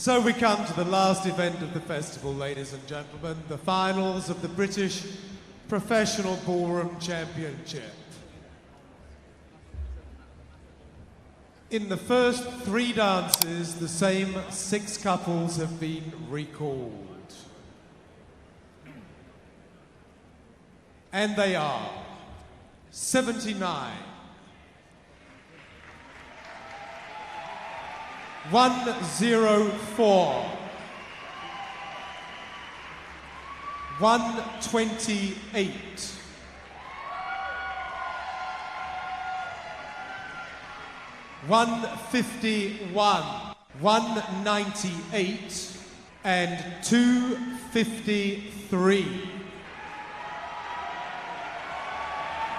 So we come to the last event of the festival, ladies and gentlemen, the finals of the British Professional Ballroom Championship. In the first 3 dances, the same 6 couples have been recalled. And they are 79, 104, 128, 151, 198, and 253.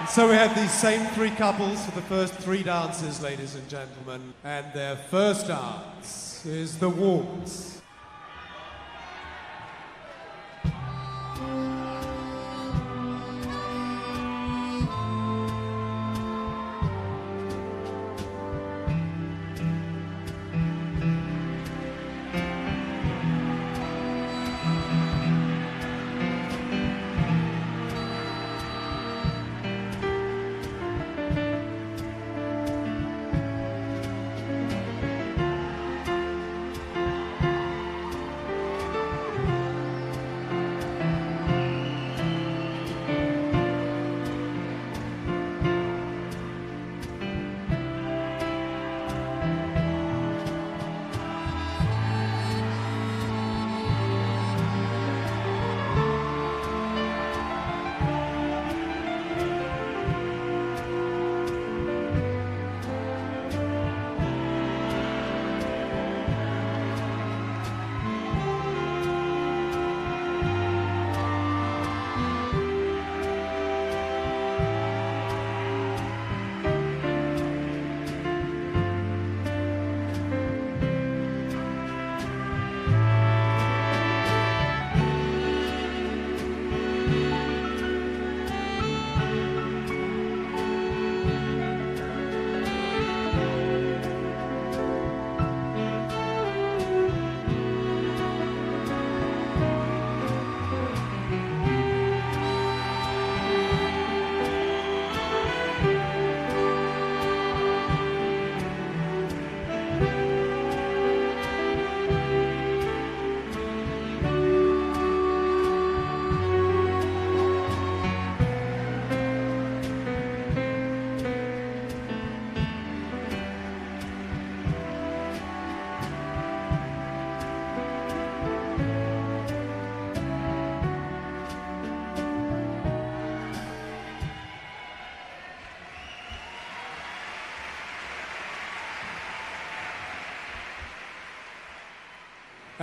And so we have these same 3 couples for the first 3 dances, ladies and gentlemen. And their first dance is the waltz.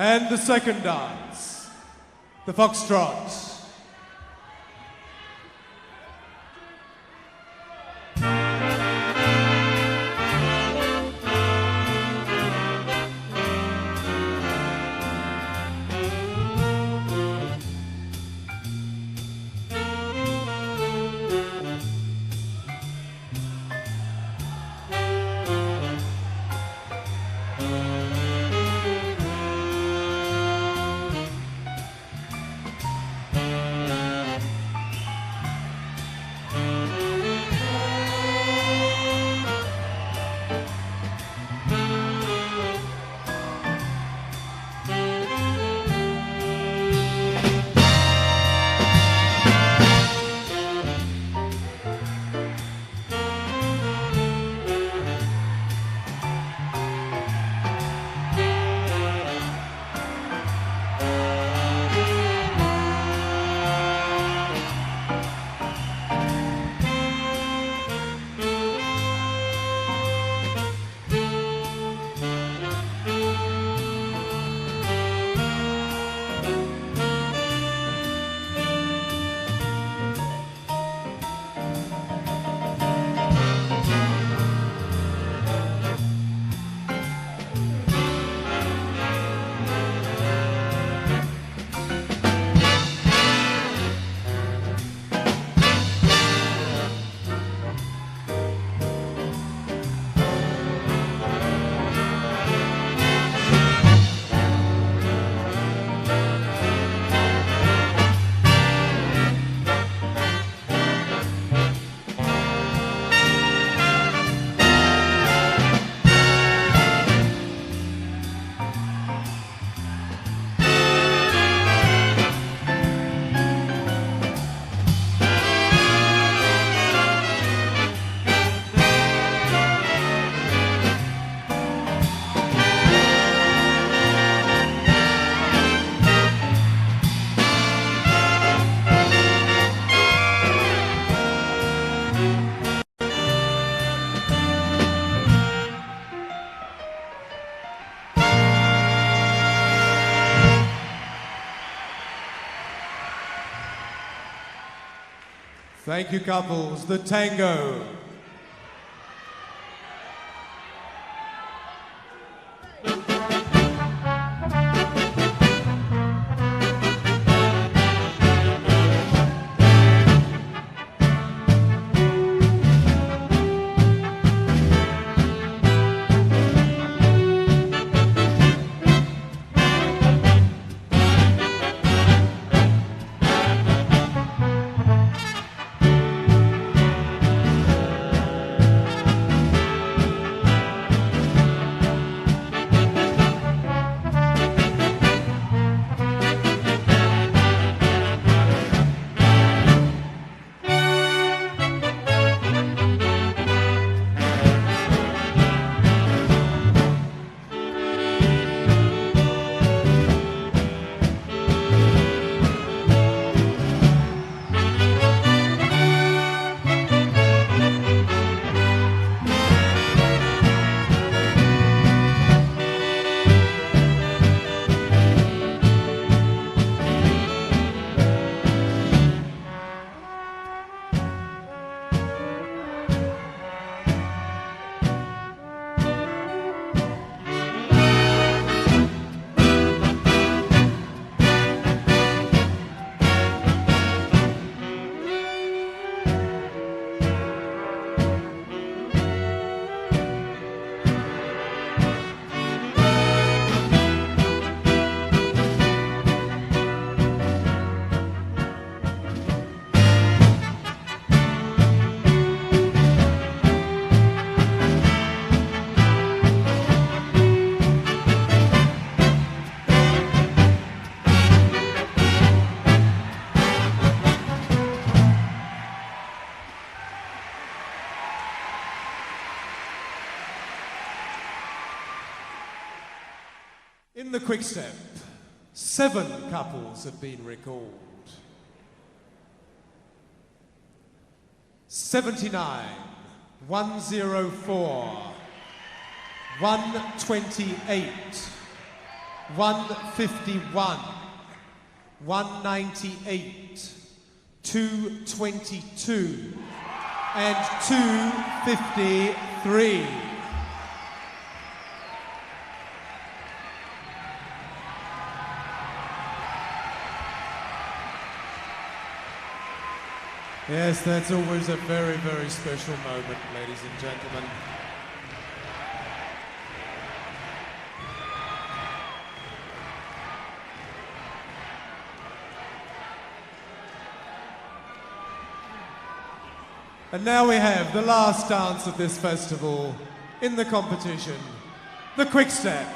And the second dance, the foxtrot. Thank you, couples. The tango. In the quick step, 7 couples have been recalled. 79, 104, 128, 151, 198, 222, and 253. Yes, that's always a very, very special moment, ladies and gentlemen. And now we have the last dance of this festival in the competition, the quick step.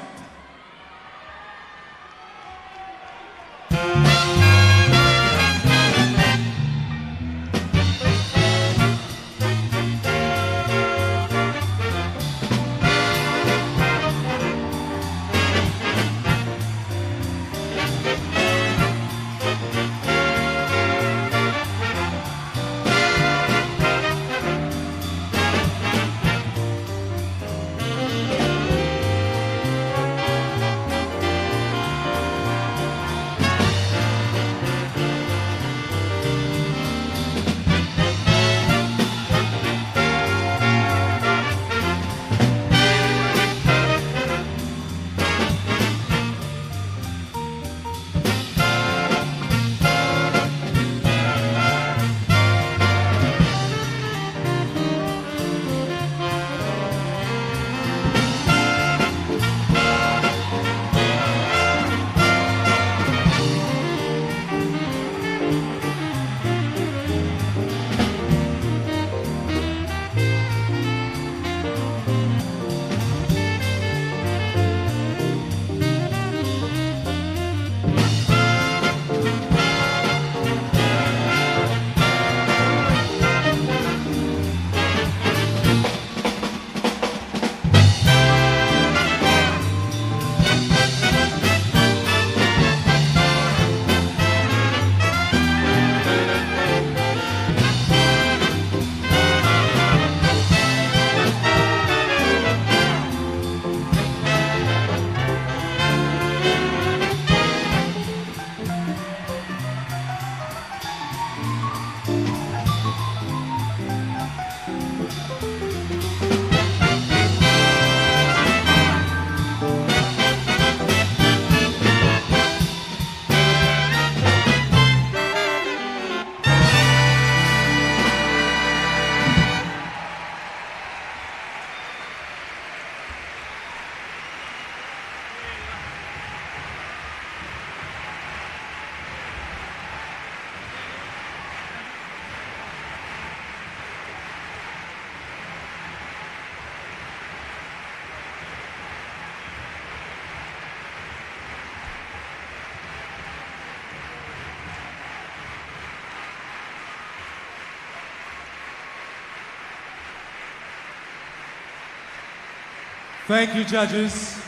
Thank you, judges.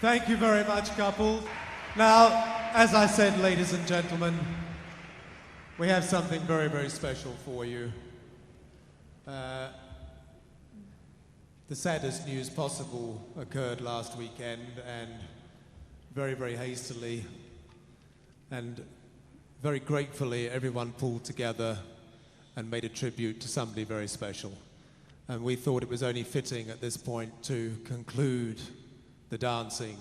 Thank you very much, couple. Now, as I said, ladies and gentlemen, we have something very, very special for you. The saddest news possible occurred last weekend, and very, very hastily and very gratefully everyone pulled together and made a tribute to somebody very special. And we thought it was only fitting at this point to conclude the dancing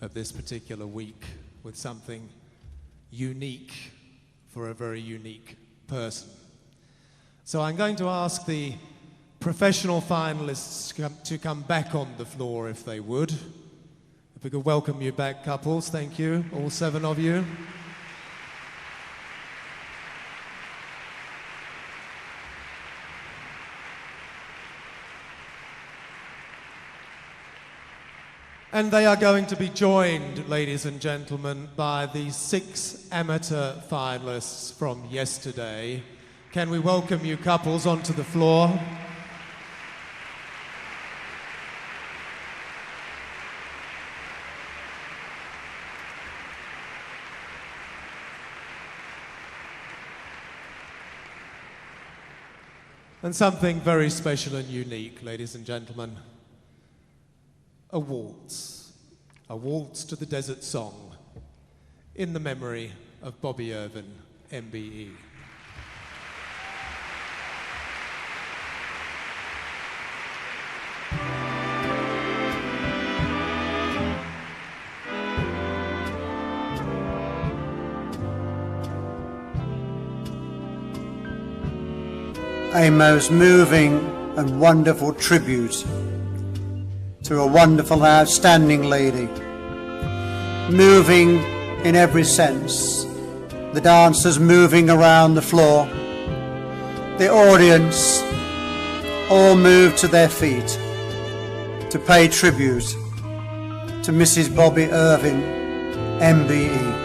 of this particular week with something unique for a very unique person. So I'm going to ask the professional finalists to come back on the floor if they would. If we could welcome you back, couples, thank you, all 7 of you. And they are going to be joined, ladies and gentlemen, by the 6 amateur finalists from yesterday. Can we welcome you couples onto the floor? And something very special and unique, ladies and gentlemen. A waltz to the desert song, in the memory of Bobby Irvin, MBE. A most moving and wonderful tribute to a wonderful, outstanding lady. Moving in every sense. The dancers moving around the floor. The audience all moved to their feet to pay tribute to Mrs. Bobby Irvin, MBE.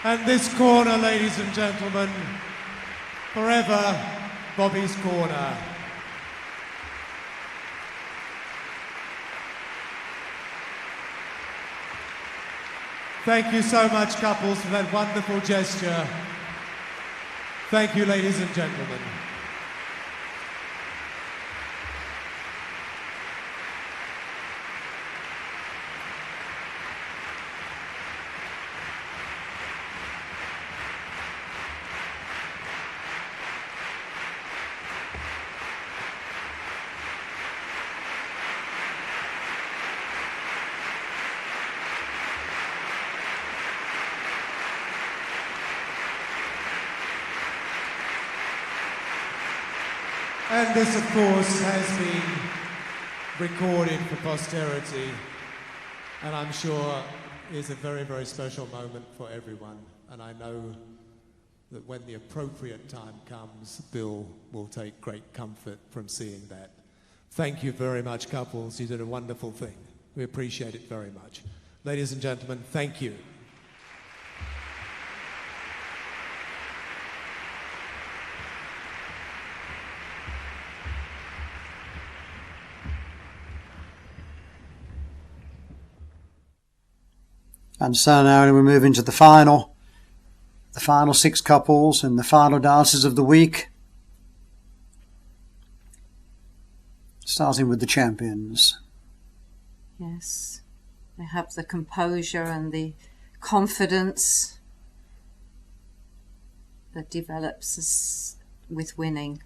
And this corner, ladies and gentlemen, forever Bobby's corner. Thank you so much, couples, for that wonderful gesture. Thank you, ladies and gentlemen. And this, of course, has been recorded for posterity, and I'm sure is a very, very special moment for everyone. And I know that when the appropriate time comes, Bill will take great comfort from seeing that. Thank you very much, couples. You did a wonderful thing. We appreciate it very much. Ladies and gentlemen, thank you. And so now we move into the final 6 couples and the final dances of the week. Starting with the champions. Yes, they have the composure and the confidence that develops with winning.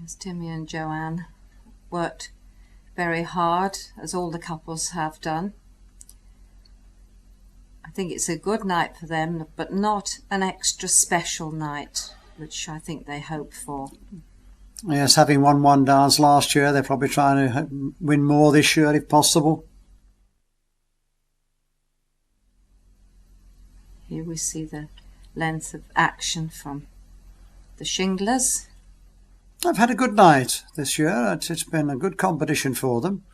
Yes, Timmy and Joanne worked very hard, as all the couples have done. I think it's a good night for them, but not an extra special night, which I think they hope for. Yes, having won one dance last year, they're probably trying to win more this year if possible. Here we see the length of action from the shinglers. They've had a good night this year. It's been a good competition for them.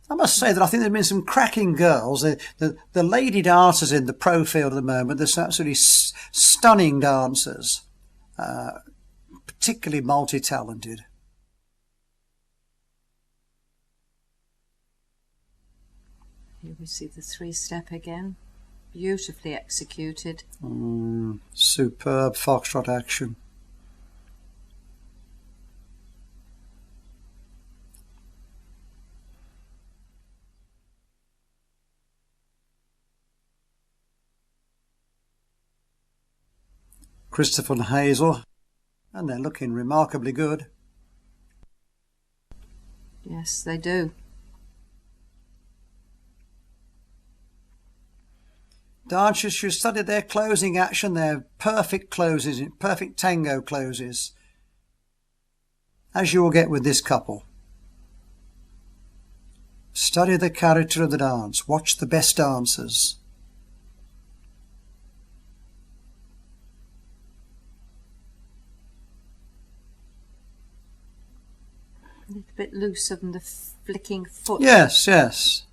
I must say that I think there have been some cracking girls. The lady dancers in the pro field at the moment, there's absolutely stunning dancers, particularly multi-talented. Here we see the 3-step again, beautifully executed. Superb foxtrot action. Christopher and Hazel, and they're looking remarkably good. Yes, they do. Dancers should study their closing action, their perfect closes, perfect tango closes, as you will get with this couple. Study the character of the dance, watch the best dancers. A little bit looser than the flicking foot. Yes, yes.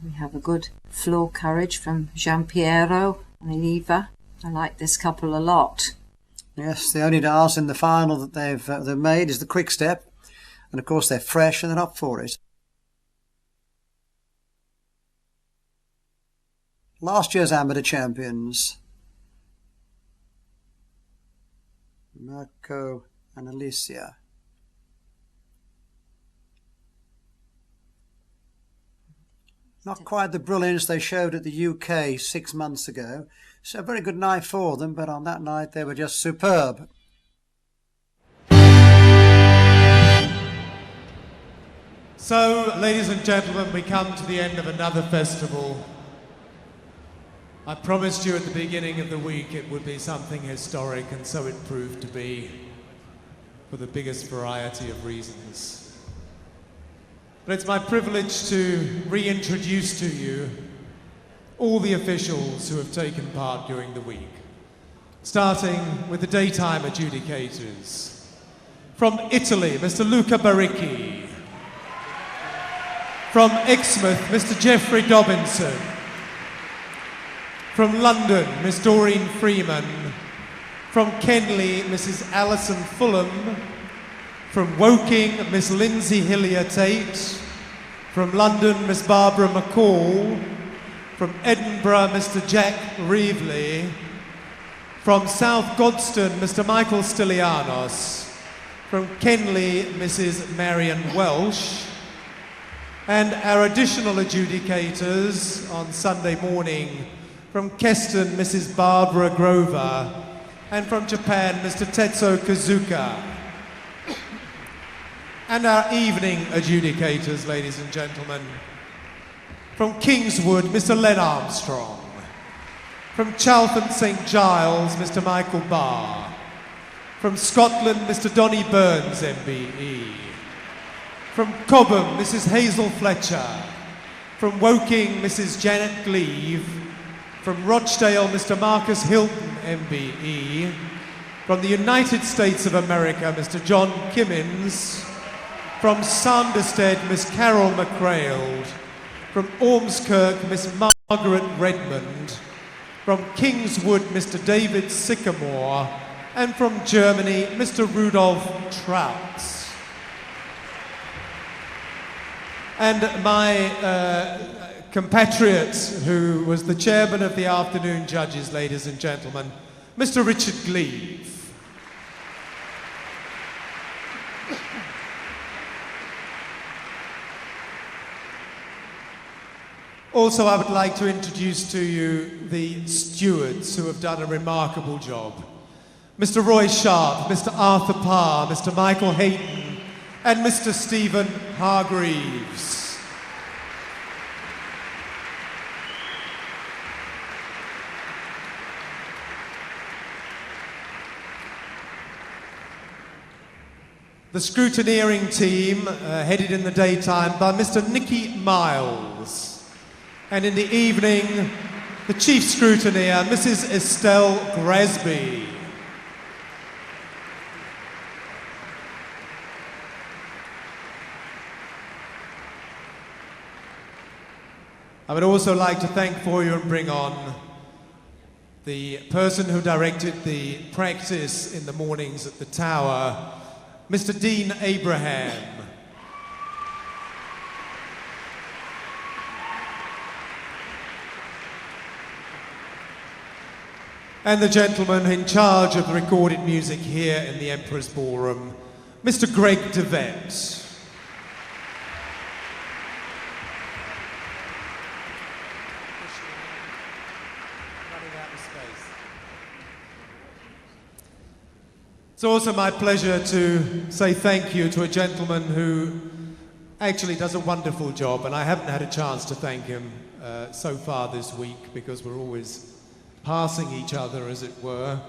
We have a good floor courage from Giampiero and Eva. I like this couple a lot. Yes, the only dance in the final that they've made is the quick step, and of course they're fresh and they're up for it. Last year's amateur champions, Marco and Alicia. Not quite the brilliance they showed at the UK 6 months ago. So a very good night for them, but on that night they were just superb. So, ladies and gentlemen, we come to the end of another festival. I promised you at the beginning of the week it would be something historic, and so it proved to be, for the biggest variety of reasons. But it's my privilege to reintroduce to you all the officials who have taken part during the week, starting with the daytime adjudicators. From Italy, Mr. Luca Baricchi. From Exmouth, Mr. Geoffrey Dobinson. From London, Miss Doreen Freeman. From Kenley, Mrs. Alison Fulham. From Woking, Miss Lindsay Hillier-Tate. From London, Miss Barbara McCall. From Edinburgh, Mr. Jack Reevely. From South Godstone, Mr. Michael Stylianos. From Kenley, Mrs. Marion Welsh. And our additional adjudicators on Sunday morning, from Keston, Mrs. Barbara Grover. And from Japan, Mr. Tetsuo Kazuka. And our evening adjudicators, ladies and gentlemen. From Kingswood, Mr. Len Armstrong. From Chalfont St Giles, Mr. Michael Barr. From Scotland, Mr. Donny Burns, MBE. From Cobham, Mrs. Hazel Fletcher. From Woking, Mrs. Janet Gleave. From Rochdale, Mr. Marcus Hilton, MBE. From the United States of America, Mr. John Kimmins. From Sanderstead, Miss Carol McCrailed. From Ormskirk, Miss Margaret Redmond. From Kingswood, Mr. David Sycamore. And from Germany, Mr. Rudolf Trautz. And my compatriot, who was the chairman of the afternoon judges, ladies and gentlemen, Mr. Richard Gleave. Also, I would like to introduce to you the stewards who have done a remarkable job. Mr. Roy Sharp, Mr. Arthur Parr, Mr. Michael Hayton, and Mr. Stephen Hargreaves. The scrutineering team, headed in the daytime by Mr. Nicky Miles. And in the evening, the chief scrutineer, Mrs. Estelle Gresby. I would also like to thank for you and bring on the person who directed the practice in the mornings at the Tower, Mr. Dean Abraham. And the gentleman in charge of the recorded music here in the Emperor's Ballroom, Mr. Greg DeVette. It's also my pleasure to say thank you to a gentleman who actually does a wonderful job, and I haven't had a chance to thank him so far this week because we're always passing each other, as it were.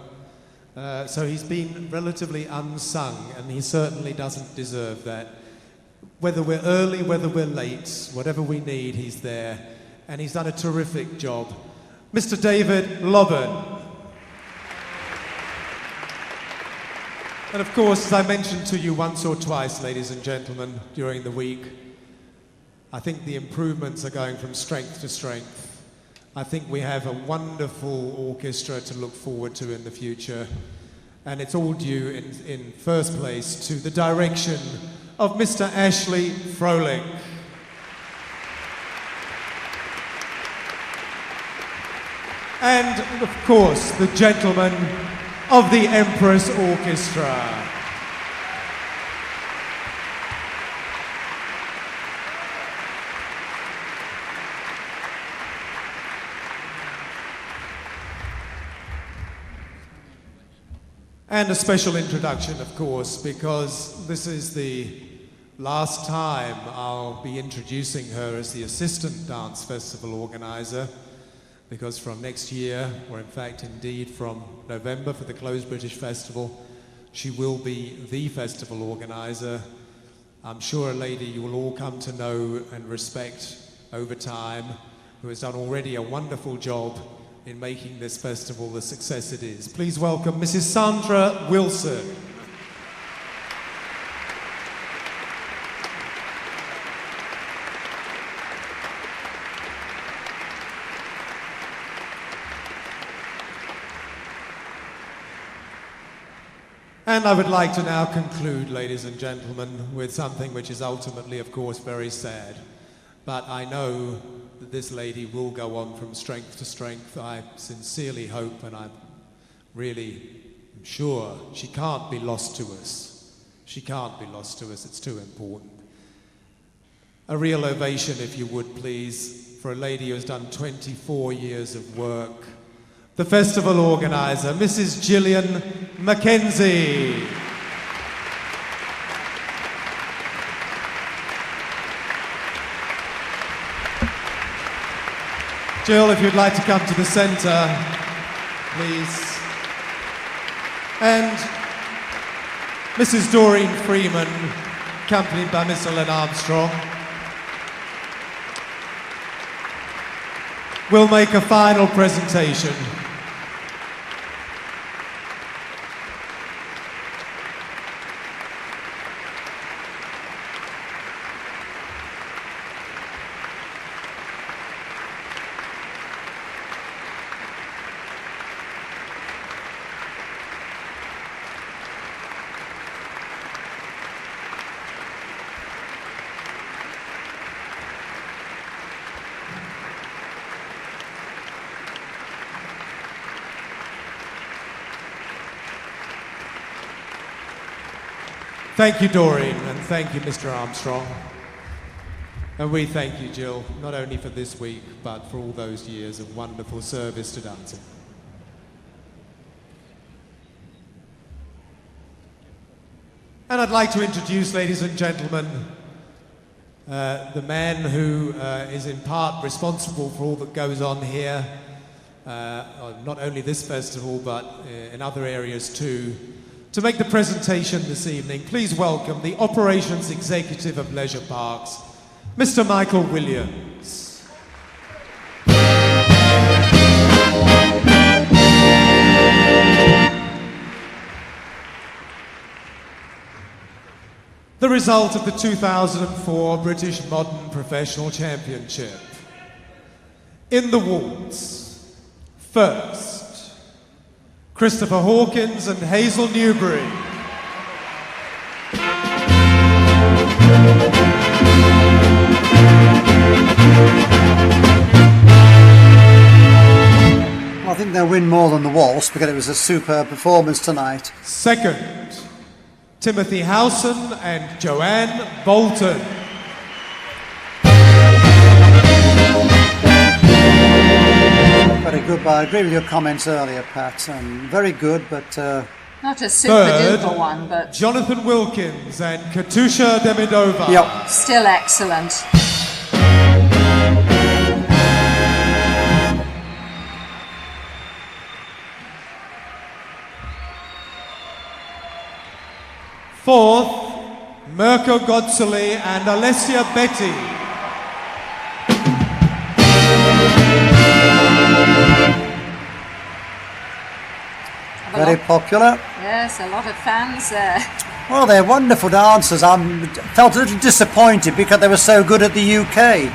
So he's been relatively unsung, and he certainly doesn't deserve that. Whether we're early, whether we're late, whatever we need, he's there, and he's done a terrific job. Mr. David Lobban. And of course, as I mentioned to you once or twice, ladies and gentlemen, during the week, I think the improvements are going from strength to strength. I think we have a wonderful orchestra to look forward to in the future. And it's all due, in first place, to the direction of Mr. Ashley Froelich. And, of course, the gentlemen of the Empress Orchestra. And a special introduction, of course, because this is the last time I'll be introducing her as the Assistant Dance Festival Organizer, because from next year, or in fact indeed from November for the Closed British Festival, she will be the festival organizer. I'm sure a lady you will all come to know and respect over time, who has done already a wonderful job in making this festival the success it is. Please welcome Mrs. Sandra Wilson. And I would like to now conclude, ladies and gentlemen, with something which is ultimately, of course, very sad. But I know that this lady will go on from strength to strength. I sincerely hope, and I'm really sure, she can't be lost to us. She can't be lost to us. It's too important. A real ovation, if you would, please, for a lady who has done 24 years of work, the festival organizer, Mrs. Gillian Mackenzie. Jill, if you'd like to come to the centre, please. And Mrs. Doreen Freeman, accompanied by Miss Ellen Armstrong, will make a final presentation. Thank you, Doreen, and thank you, Mr. Armstrong. And we thank you, Jill, not only for this week, but for all those years of wonderful service to dancing. And I'd like to introduce, ladies and gentlemen, the man who is in part responsible for all that goes on here, not only this festival, but in other areas too. To make the presentation this evening, please welcome the Operations Executive of Leisure Parks, Mr. Michael Williams. The result of the 2004 British Modern Professional Championship. In the waltz, first, Christopher Hawkins and Hazel Newbury. I think they'll win more than the waltz because it was a superb performance tonight. Second, Timothy Howson and Joanne Bolton. Very good, but I agree with your comments earlier, Pat. Very good, but... Not a super-duper one, but... Jonathan Wilkins and Katusha Demidova. Yep. Still excellent. Fourth, Mirko Godsoli and Alessia Betty. Very popular. Yes, a lot of fans there. Well, they're wonderful dancers. I felt a little disappointed because they were so good at the UK.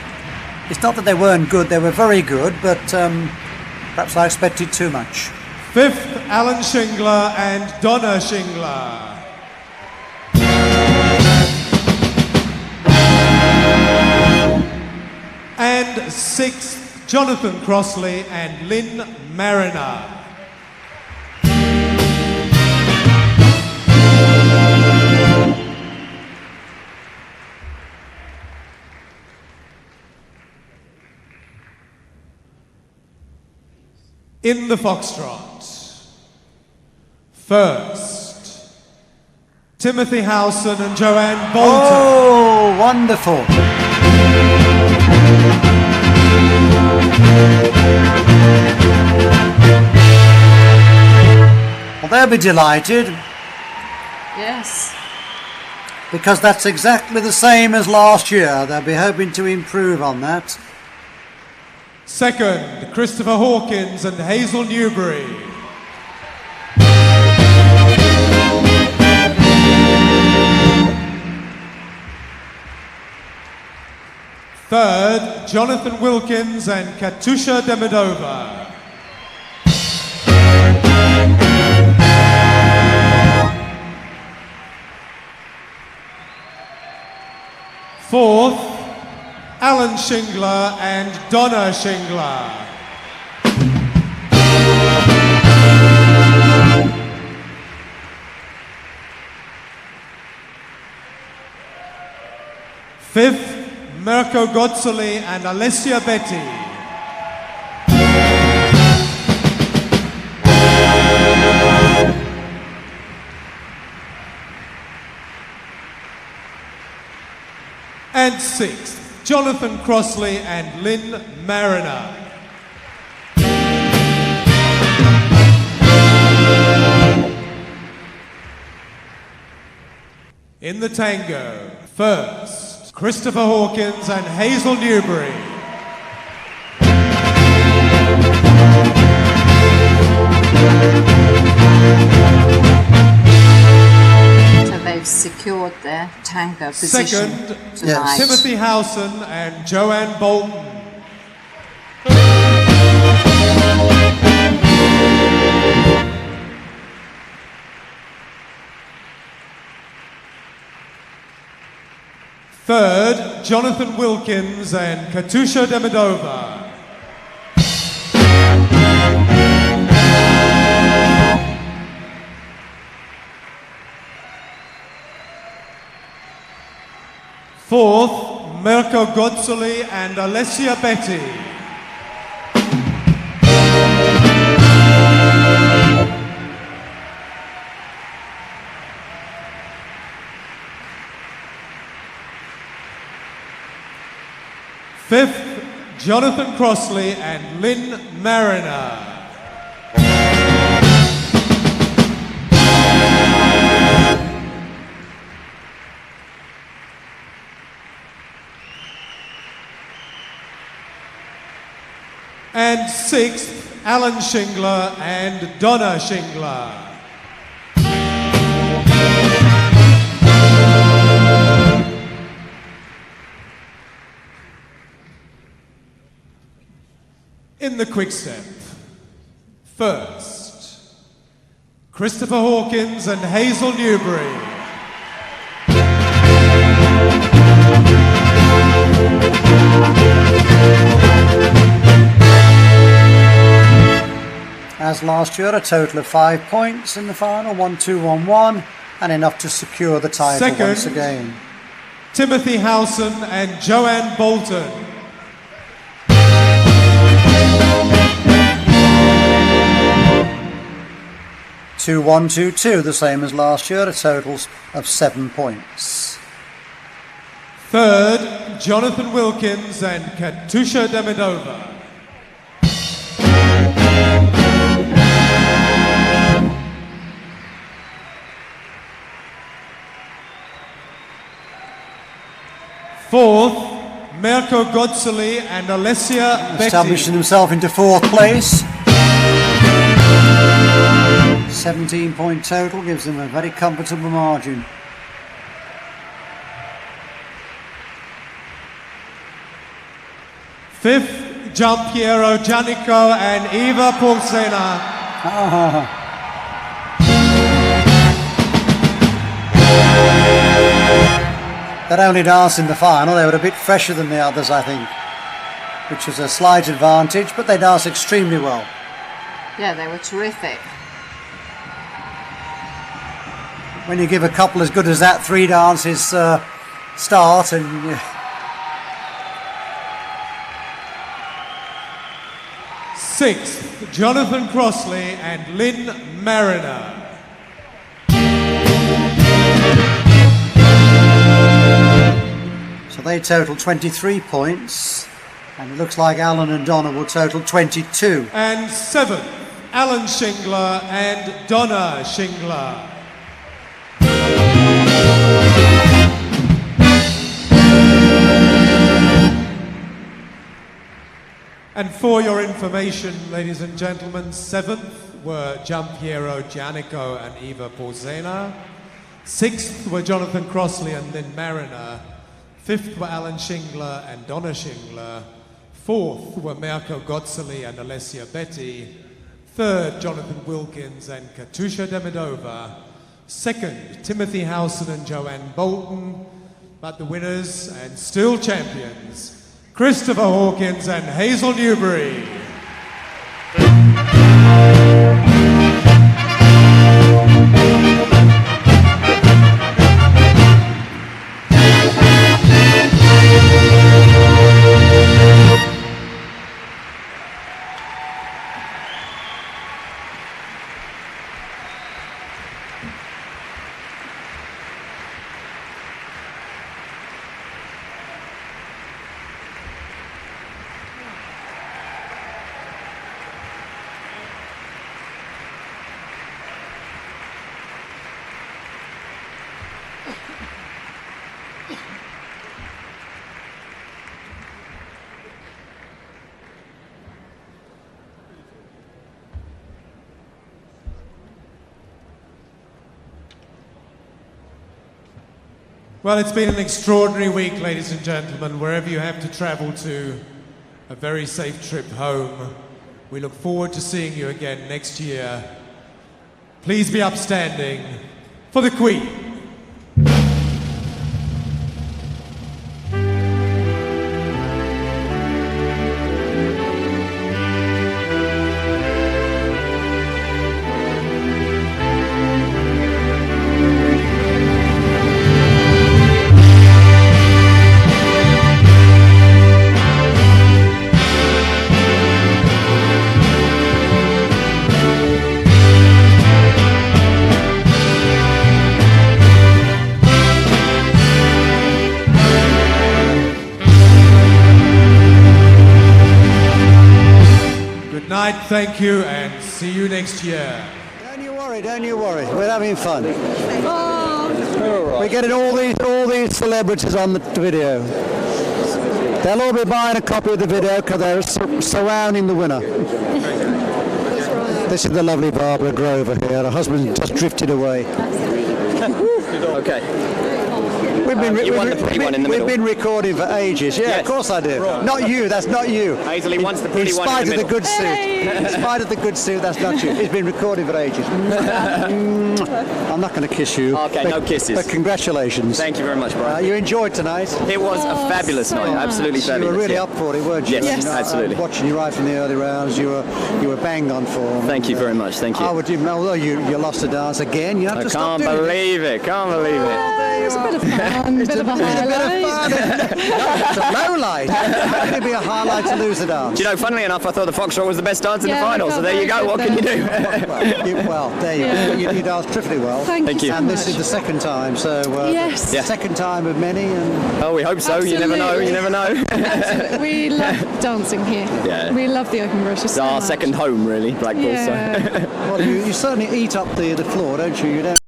It's not that they weren't good, they were very good, but perhaps I expected too much. Fifth, Alan Shingler and Donna Shingler. And sixth, Jonathan Crossley and Lynn Mariner. In the Foxtrot, first, Timothy Howson and Joanne Bolton. Oh, wonderful. Well, they'll be delighted. Yes. Because that's exactly the same as last year. They'll be hoping to improve on that. Second, Christopher Hawkins and Hazel Newbury. Third, Jonathan Wilkins and Katusha Demidova. Fourth, Alan Shingler and Donna Shingler. Fifth, Mirko Godsoli and Alessia Betty. And sixth, Jonathan Crossley and Lynn Mariner. In the tango, first, Christopher Hawkins and Hazel Newbury. So they've secured their tango position Second, tonight. Timothy Howson and Joanne Bolton. Third, Jonathan Wilkins and Katusha Demidova. Fourth, Mirko Godzoli and Alessia Betty. Fifth, Jonathan Crossley and Lynn Mariner. And sixth, Alan Shingler and Donna Shingler. In the quick step, first, Christopher Hawkins and Hazel Newbury. As last year, a total of 5 points in the final, 1-2-1-1, and enough to secure the title Second, once again. Timothy Howson and Joanne Bolton. Two, 1-2-2, the same as last year, a total of 7 points. Third, Jonathan Wilkins and Katusha Demidova. Fourth, Mirko Godzoli and Alessia Betty. Establishing himself into 4th place. 17-point total gives them a very comfortable margin. Fifth, Giampiero Giannico and Eva Porsena. They'd only danced in the final. They were a bit fresher than the others, I think, which is a slight advantage, but they danced extremely well. Yeah, they were terrific. When you give a couple as good as that 3 dances start, and Sixth, Jonathan Crossley and Lynn Mariner. so they total 23 points, and it looks like Alan and Donna will total 22. And seventh, Alan Shingler and Donna Shingler. And for your information, ladies and gentlemen, seventh were Giampiero Giannico and Eva Porsena. Sixth were Jonathan Crossley and Lynn Mariner. Fifth were Alan Shingler and Donna Shingler. Fourth were Mirko Godzoli and Alessia Betty. Third, Jonathan Wilkins and Katusha Demidova. Second, Timothy Howson and Joanne Bolton. But the winners and still champions, Christopher Hawkins and Hazel Newbury. Well, it's been an extraordinary week, ladies and gentlemen. Wherever you have to travel to, a very safe trip home. We look forward to seeing you again next year. Please be upstanding for the Queen. Good night, thank you, and see you next year. Don't you worry. We're having fun. We're getting all these celebrities on the video. They'll all be buying a copy of the video because they're surrounding the winner. This is the lovely Barbara Grover here. Her husband just drifted away. Okay. We've been recording for ages. Yeah, yes. Of course I do. Right. Not you. That's not you. Hazel wants the pretty one in the middle. In spite of the good suit, that's not you. It's been recording for ages. I'm not going to kiss you. Okay, no kisses. But congratulations. Thank you very much, Brian. You enjoyed tonight. It was a fabulous night. Absolutely fabulous. You were really up for it, weren't you? Yes, absolutely. Watching you right from the early rounds, you were bang on form. Thank you very much. Thank you. I would even, although you lost the dance again, you have to stop doing it. Can't believe it. It was a bit of fun, a bit of a highlight. No, it's a low light. How can it be a highlight to lose the dance? Do you know, funnily enough, I thought the Foxtrot was the best dance in the final, so there you go. What can you do? Well, there you go. You danced terrifically well. Thank you. And this is the second time, so yes. Second time of many. And oh, we hope so. Absolutely. You never know. You never know. We love dancing here. Yeah. We love the Open British. It's our second home, really, Blackpool. Yeah. So. well, you certainly eat up the floor, don't you? You don't.